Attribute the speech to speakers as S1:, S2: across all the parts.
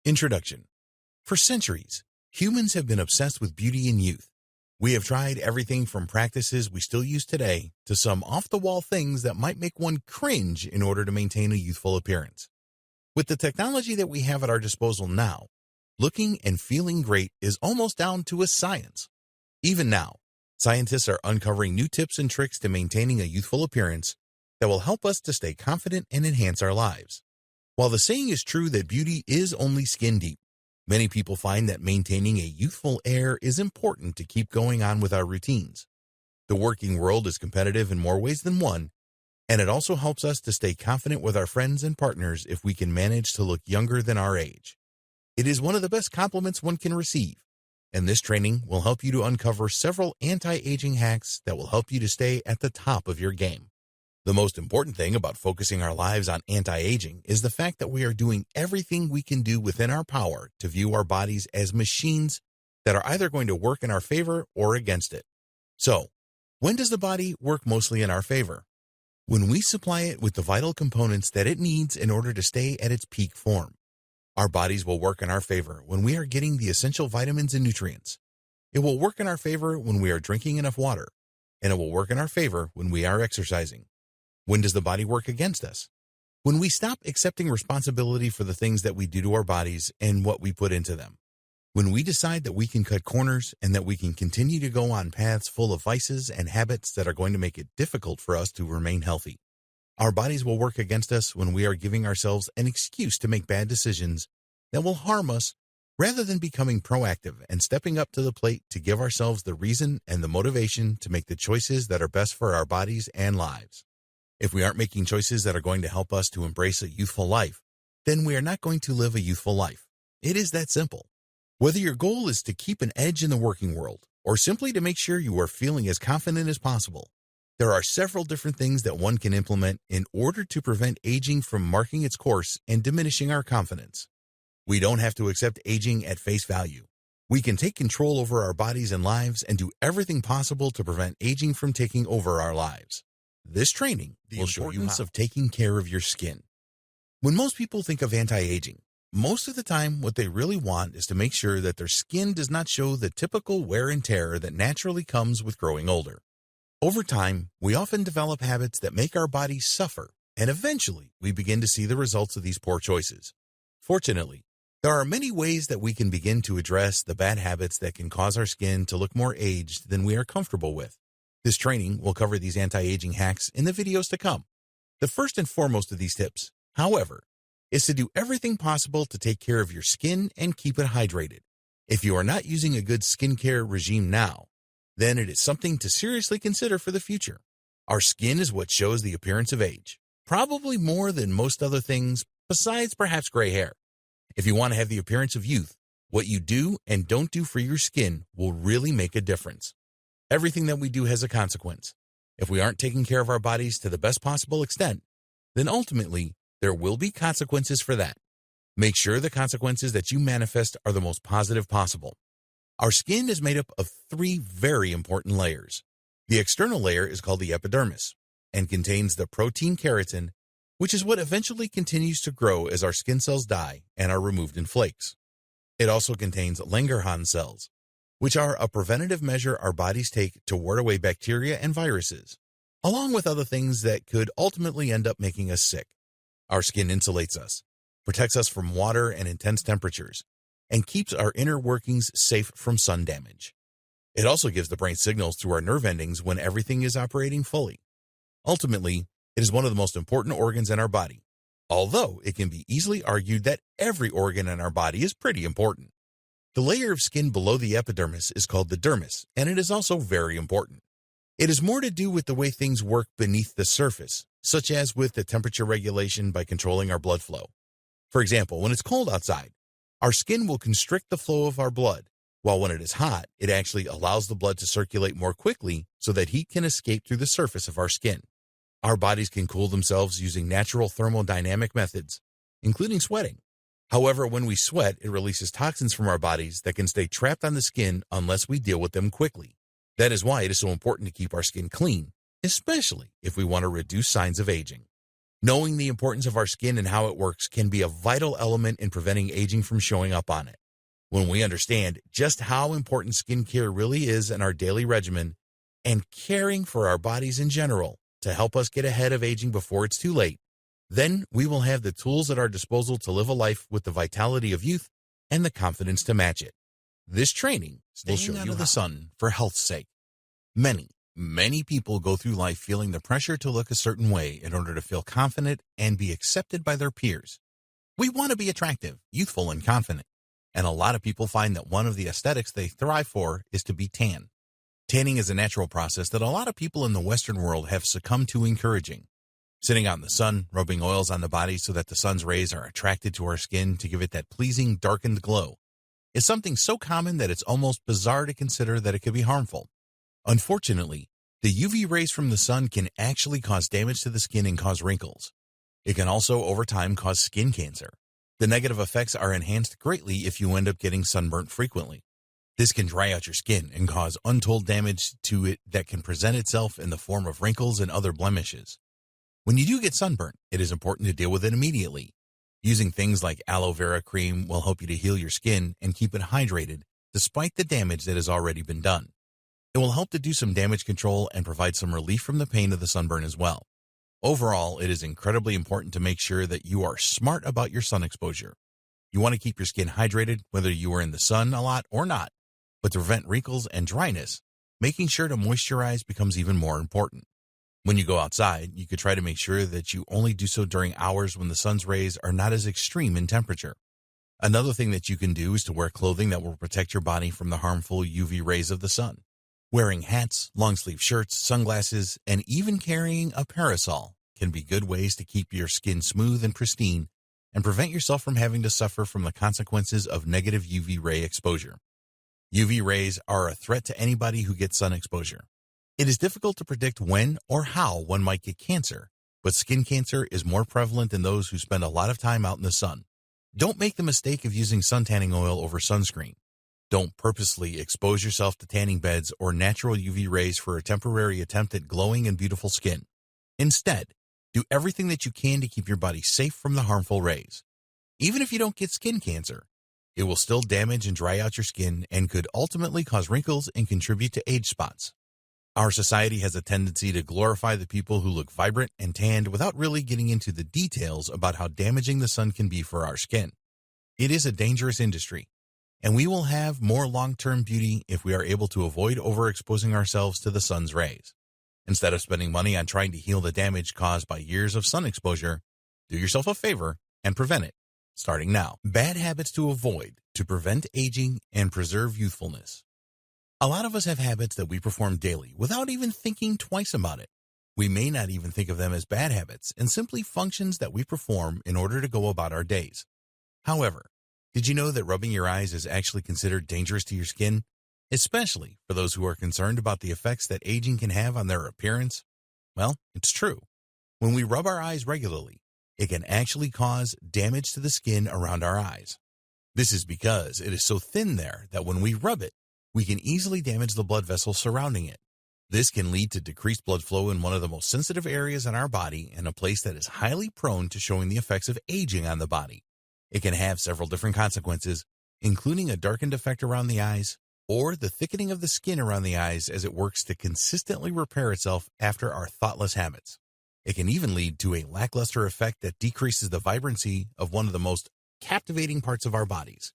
S1: Introduction. For centuries, humans have been obsessed with beauty and youth. We have tried everything from practices we still use today to some off-the-wall things that might make one cringe in order to maintain a youthful appearance. With the technology that we have at our disposal now, looking and feeling great is almost down to a science. Even now, scientists are uncovering new tips and tricks to maintaining a youthful appearance that will help us to stay confident and enhance our lives. While the saying is true that beauty is only skin deep, many people find that maintaining a youthful air is important to keep going on with our routines. The working world is competitive in more ways than one, and it also helps us to stay confident with our friends and partners if we can manage to look younger than our age. It is one of the best compliments one can receive, and this training will help you to uncover several anti-aging hacks that will help you to stay at the top of your game. The most important thing about focusing our lives on anti-aging is the fact that we are doing everything we can do within our power to view our bodies as machines that are either going to work in our favor or against it. So, when does the body work mostly in our favor? When we supply it with the vital components that it needs in order to stay at its peak form. Our bodies will work in our favor when we are getting the essential vitamins and nutrients. It will work in our favor when we are drinking enough water, and it will work in our favor when we are exercising. When does the body work against us? When we stop accepting responsibility for the things that we do to our bodies and what we put into them. When we decide that we can cut corners and that we can continue to go on paths full of vices and habits that are going to make it difficult for us to remain healthy. Our bodies will work against us when we are giving ourselves an excuse to make bad decisions that will harm us rather than becoming proactive and stepping up to the plate to give ourselves the reason and the motivation to make the choices that are best for our bodies and lives. If we aren't making choices that are going to help us to embrace a youthful life, then we are not going to live a youthful life. It is that simple. Whether your goal is to keep an edge in the working world or simply to make sure you are feeling as confident as possible, there are several different things that one can implement in order to prevent aging from marking its course and diminishing our confidence. We don't have to accept aging at face value. We can take control over our bodies and lives and do everything possible to prevent aging from taking over our lives. This training will show you how of taking care of your skin. When most people think of anti-aging, most of the time what they really want is to make sure that their skin does not show the typical wear and tear that naturally comes with growing older. Over time, we often develop habits that make our bodies suffer, and eventually we begin to see the results of these poor choices. Fortunately, there are many ways that we can begin to address the bad habits that can cause our skin to look more aged than we are comfortable with. This training will cover these anti-aging hacks in the videos to come. The first and foremost of these tips, however, is to do everything possible to take care of your skin and keep it hydrated. If you are not using a good skincare regime now, then it is something to seriously consider for the future. Our skin is what shows the appearance of age, probably more than most other things besides perhaps gray hair. If you want to have the appearance of youth, what you do and don't do for your skin will really make a difference. Everything that we do has a consequence. If we aren't taking care of our bodies to the best possible extent, then ultimately there will be consequences for that. Make sure the consequences that you manifest are the most positive possible. Our skin is made up of 3 very important layers. The external layer is called the epidermis and contains the protein keratin, which is what eventually continues to grow as our skin cells die and are removed in flakes. It also contains Langerhans cells, which are a preventative measure our bodies take to ward away bacteria and viruses, along with other things that could ultimately end up making us sick. Our skin insulates us, protects us from water and intense temperatures, and keeps our inner workings safe from sun damage. It also gives the brain signals through our nerve endings when everything is operating fully. Ultimately, it is one of the most important organs in our body, although it can be easily argued that every organ in our body is pretty important. The layer of skin below the epidermis is called the dermis, and it is also very important. It is more to do with the way things work beneath the surface, such as with the temperature regulation by controlling our blood flow. For example, when it's cold outside, our skin will constrict the flow of our blood, while when it is hot, it actually allows the blood to circulate more quickly so that heat can escape through the surface of our skin. Our bodies can cool themselves using natural thermodynamic methods, including sweating. However, when we sweat, it releases toxins from our bodies that can stay trapped on the skin unless we deal with them quickly. That is why it is so important to keep our skin clean, especially if we want to reduce signs of aging. Knowing the importance of our skin and how it works can be a vital element in preventing aging from showing up on it. When we understand just how important skincare really is in our daily regimen and caring for our bodies in general to help us get ahead of aging before it's too late, then we will have the tools at our disposal to live a life with the vitality of youth and the confidence to match it. This training will show you the sun for health's sake. Many people go through life feeling the pressure to look a certain way in order to feel confident and be accepted by their peers. We want to be attractive, youthful, and confident. And a lot of people find that one of the aesthetics they thrive for is to be tan. Tanning is a natural process that a lot of people in the Western world have succumbed to encouraging. Sitting out in the sun, rubbing oils on the body so that the sun's rays are attracted to our skin to give it that pleasing darkened glow, is something so common that it's almost bizarre to consider that it could be harmful. Unfortunately, the UV rays from the sun can actually cause damage to the skin and cause wrinkles. It can also, over time, cause skin cancer. The negative effects are enhanced greatly if you end up getting sunburnt frequently. This can dry out your skin and cause untold damage to it that can present itself in the form of wrinkles and other blemishes. When you do get sunburnt, it is important to deal with it immediately. Using things like aloe vera cream will help you to heal your skin and keep it hydrated despite the damage that has already been done. It will help to do some damage control and provide some relief from the pain of the sunburn as well. Overall, it is incredibly important to make sure that you are smart about your sun exposure. You want to keep your skin hydrated whether you are in the sun a lot or not, but to prevent wrinkles and dryness, making sure to moisturize becomes even more important. When you go outside, you could try to make sure that you only do so during hours when the sun's rays are not as extreme in temperature. Another thing that you can do is to wear clothing that will protect your body from the harmful UV rays of the sun. Wearing hats, long-sleeve shirts, sunglasses, and even carrying a parasol can be good ways to keep your skin smooth and pristine and prevent yourself from having to suffer from the consequences of negative UV ray exposure. UV rays are a threat to anybody who gets sun exposure. It is difficult to predict when or how one might get cancer, but skin cancer is more prevalent in those who spend a lot of time out in the sun. Don't make the mistake of using suntanning oil over sunscreen. Don't purposely expose yourself to tanning beds or natural UV rays for a temporary attempt at glowing and beautiful skin. Instead, do everything that you can to keep your body safe from the harmful rays. Even if you don't get skin cancer, it will still damage and dry out your skin and could ultimately cause wrinkles and contribute to age spots. Our society has a tendency to glorify the people who look vibrant and tanned without really getting into the details about how damaging the sun can be for our skin. It is a dangerous industry, and we will have more long-term beauty if we are able to avoid overexposing ourselves to the sun's rays. Instead of spending money on trying to heal the damage caused by years of sun exposure, do yourself a favor and prevent it, starting now. Bad habits to avoid to prevent aging and preserve youthfulness. A lot of us have habits that we perform daily without even thinking twice about it. We may not even think of them as bad habits and simply functions that we perform in order to go about our days. However, did you know that rubbing your eyes is actually considered dangerous to your skin, especially for those who are concerned about the effects that aging can have on their appearance? Well, it's true. When we rub our eyes regularly, it can actually cause damage to the skin around our eyes. This is because it is so thin there that when we rub it, we can easily damage the blood vessels surrounding it. This can lead to decreased blood flow in one of the most sensitive areas in our body and a place that is highly prone to showing the effects of aging on the body. It can have several different consequences, including a darkened effect around the eyes or the thickening of the skin around the eyes as it works to consistently repair itself after our thoughtless habits. It can even lead to a lackluster effect that decreases the vibrancy of one of the most captivating parts of our bodies.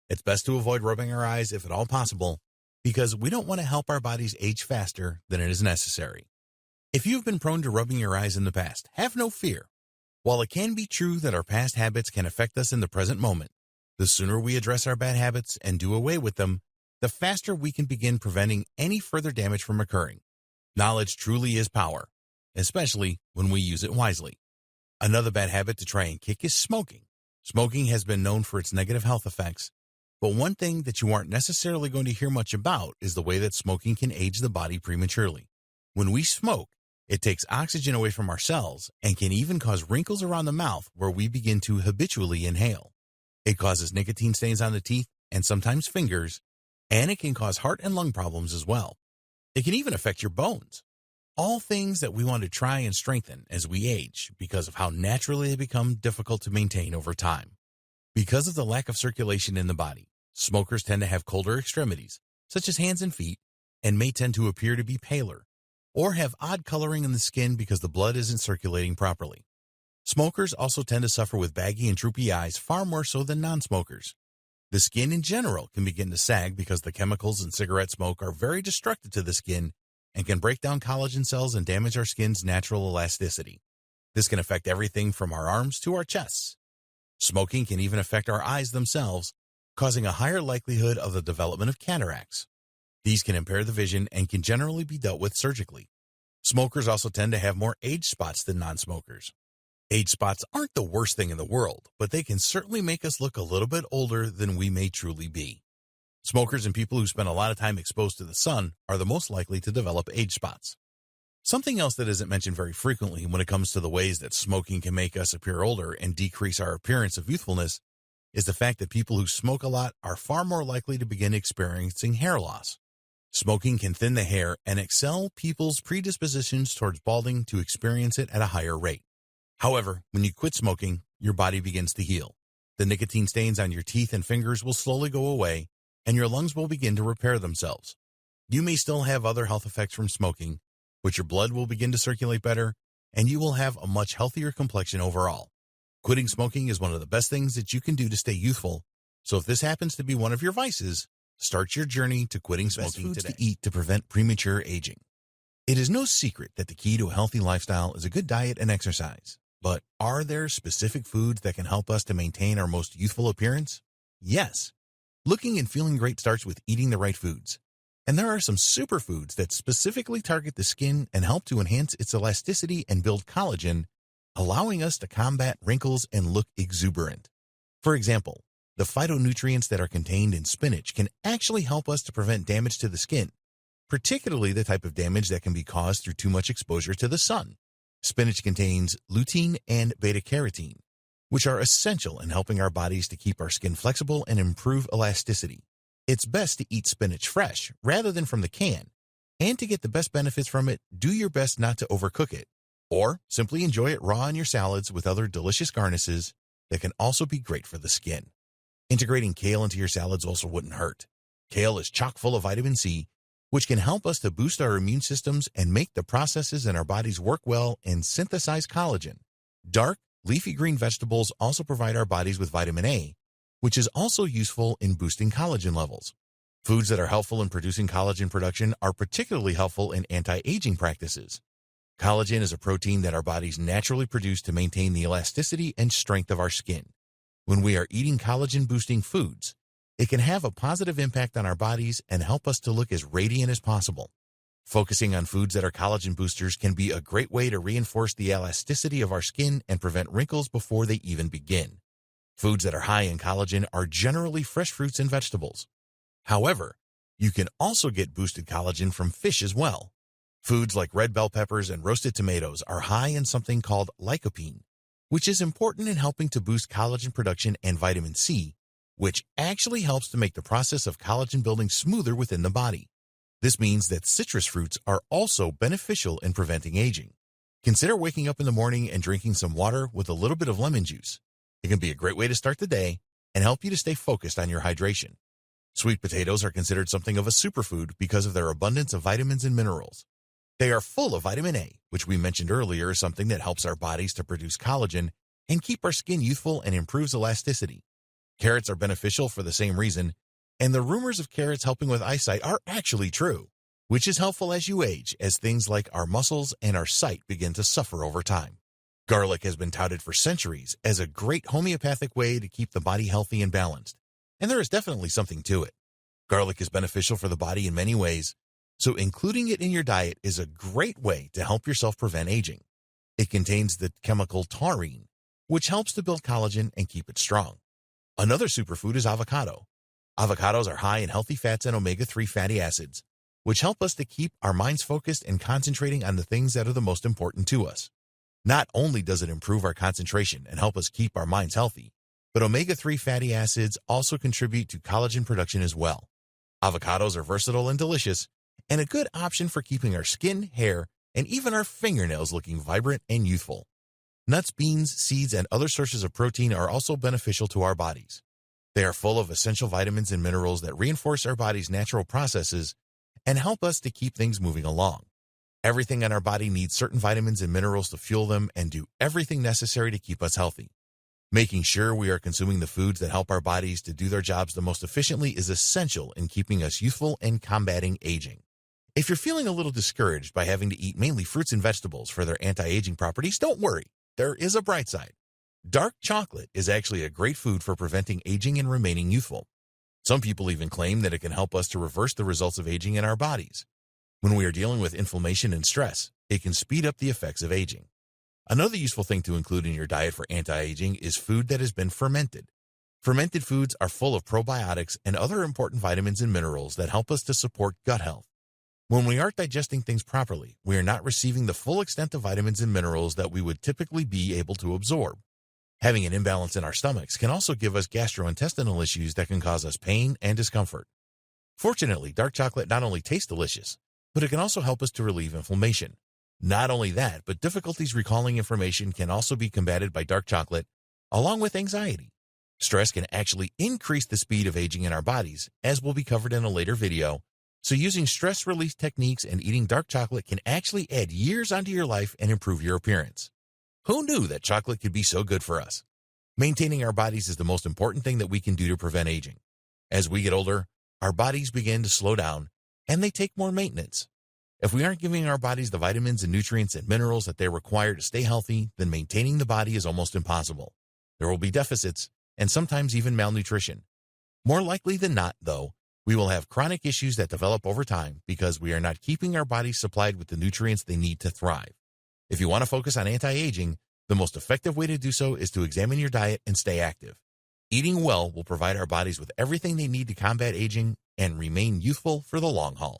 S1: It's best to avoid rubbing our eyes if at all possible, because we don't want to help our bodies age faster than it is necessary. If you've been prone to rubbing your eyes in the past, have no fear. While it can be true that our past habits can affect us in the present moment, the sooner we address our bad habits and do away with them, the faster we can begin preventing any further damage from occurring. Knowledge truly is power, especially when we use it wisely. Another bad habit to try and kick is smoking. Smoking has been known for its negative health effects, but one thing that you aren't necessarily going to hear much about is the way that smoking can age the body prematurely. When we smoke, it takes oxygen away from our cells and can even cause wrinkles around the mouth where we begin to habitually inhale. It causes nicotine stains on the teeth and sometimes fingers, and it can cause heart and lung problems as well. It can even affect your bones. All things that we want to try and strengthen as we age because of how naturally they become difficult to maintain over time. Because of the lack of circulation in the body, smokers tend to have colder extremities, such as hands and feet, and may tend to appear to be paler, or have odd coloring in the skin because the blood isn't circulating properly. Smokers also tend to suffer with baggy and droopy eyes far more so than non-smokers. The skin in general can begin to sag because the chemicals in cigarette smoke are very destructive to the skin and can break down collagen cells and damage our skin's natural elasticity. This can affect everything from our arms to our chests. Smoking can even affect our eyes themselves, causing a higher likelihood of the development of cataracts. These can impair the vision and can generally be dealt with surgically. Smokers also tend to have more age spots than non-smokers. Age spots aren't the worst thing in the world, but they can certainly make us look a little bit older than we may truly be. Smokers and people who spend a lot of time exposed to the sun are the most likely to develop age spots. Something else that isn't mentioned very frequently when it comes to the ways that smoking can make us appear older and decrease our appearance of youthfulness is the fact that people who smoke a lot are far more likely to begin experiencing hair loss. Smoking can thin the hair and excel people's predispositions towards balding to experience it at a higher rate. However, when you quit smoking, your body begins to heal. The nicotine stains on your teeth and fingers will slowly go away, and your lungs will begin to repair themselves. You may still have other health effects from smoking, but your blood will begin to circulate better, and you will have a much healthier complexion overall. Quitting smoking is one of the best things that you can do to stay youthful, so if this happens to be one of your vices, start your journey to quitting smoking today. Best foods to eat to prevent premature aging. It is no secret that the key to a healthy lifestyle is a good diet and exercise, but are there specific foods that can help us to maintain our most youthful appearance? Yes. Looking and feeling great starts with eating the right foods. And there are some superfoods that specifically target the skin and help to enhance its elasticity and build collagen, allowing us to combat wrinkles and look exuberant. For example, the phytonutrients that are contained in spinach can actually help us to prevent damage to the skin, particularly the type of damage that can be caused through too much exposure to the sun. Spinach contains lutein and beta-carotene, which are essential in helping our bodies to keep our skin flexible and improve elasticity. It's best to eat spinach fresh rather than from the can, and to get the best benefits from it, do your best not to overcook it, or simply enjoy it raw in your salads with other delicious garnishes that can also be great for the skin. Integrating kale into your salads also wouldn't hurt. Kale is chock full of vitamin C, which can help us to boost our immune systems and make the processes in our bodies work well and synthesize collagen. Dark, leafy green vegetables also provide our bodies with vitamin A, which is also useful in boosting collagen levels. Foods that are helpful in producing collagen production are particularly helpful in anti-aging practices. Collagen is a protein that our bodies naturally produce to maintain the elasticity and strength of our skin. When we are eating collagen-boosting foods, it can have a positive impact on our bodies and help us to look as radiant as possible. Focusing on foods that are collagen boosters can be a great way to reinforce the elasticity of our skin and prevent wrinkles before they even begin. Foods that are high in collagen are generally fresh fruits and vegetables. However, you can also get boosted collagen from fish as well. Foods like red bell peppers and roasted tomatoes are high in something called lycopene, which is important in helping to boost collagen production, and vitamin C, which actually helps to make the process of collagen building smoother within the body. This means that citrus fruits are also beneficial in preventing aging. Consider waking up in the morning and drinking some water with a little bit of lemon juice. It can be a great way to start the day and help you to stay focused on your hydration. Sweet potatoes are considered something of a superfood because of their abundance of vitamins and minerals. They are full of vitamin A, which we mentioned earlier is something that helps our bodies to produce collagen and keep our skin youthful and improves elasticity. Carrots are beneficial for the same reason, and the rumors of carrots helping with eyesight are actually true, which is helpful as you age, as things like our muscles and our sight begin to suffer over time. Garlic has been touted for centuries as a great homeopathic way to keep the body healthy and balanced, and there is definitely something to it. Garlic is beneficial for the body in many ways, so including it in your diet is a great way to help yourself prevent aging. It contains the chemical taurine, which helps to build collagen and keep it strong. Another superfood is avocado. Avocados are high in healthy fats and omega-3 fatty acids, which help us to keep our minds focused and concentrating on the things that are the most important to us. Not only does it improve our concentration and help us keep our minds healthy, but omega-3 fatty acids also contribute to collagen production as well. Avocados are versatile and delicious, and a good option for keeping our skin, hair, and even our fingernails looking vibrant and youthful. Nuts, beans, seeds, and other sources of protein are also beneficial to our bodies. They are full of essential vitamins and minerals that reinforce our body's natural processes and help us to keep things moving along. Everything in our body needs certain vitamins and minerals to fuel them and do everything necessary to keep us healthy. Making sure we are consuming the foods that help our bodies to do their jobs the most efficiently is essential in keeping us youthful and combating aging. If you're feeling a little discouraged by having to eat mainly fruits and vegetables for their anti-aging properties, don't worry. There is a bright side. Dark chocolate is actually a great food for preventing aging and remaining youthful. Some people even claim that it can help us to reverse the results of aging in our bodies. When we are dealing with inflammation and stress, it can speed up the effects of aging. Another useful thing to include in your diet for anti-aging is food that has been fermented. Fermented foods are full of probiotics and other important vitamins and minerals that help us to support gut health. When we aren't digesting things properly, we are not receiving the full extent of vitamins and minerals that we would typically be able to absorb. Having an imbalance in our stomachs can also give us gastrointestinal issues that can cause us pain and discomfort. Fortunately, dark chocolate not only tastes delicious, but it can also help us to relieve inflammation. Not only that, but difficulties recalling information can also be combated by dark chocolate, along with anxiety. Stress can actually increase the speed of aging in our bodies, as will be covered in a later video, so using stress release techniques and eating dark chocolate can actually add years onto your life and improve your appearance. Who knew that chocolate could be so good for us? Maintaining our bodies is the most important thing that we can do to prevent aging. As we get older, our bodies begin to slow down, and they take more maintenance. If we aren't giving our bodies the vitamins and nutrients and minerals that they require to stay healthy, then maintaining the body is almost impossible. There will be deficits, and sometimes even malnutrition. More likely than not, though, we will have chronic issues that develop over time because we are not keeping our bodies supplied with the nutrients they need to thrive. If you want to focus on anti-aging, the most effective way to do so is to examine your diet and stay active. Eating well will provide our bodies with everything they need to combat aging and remain youthful for the long haul.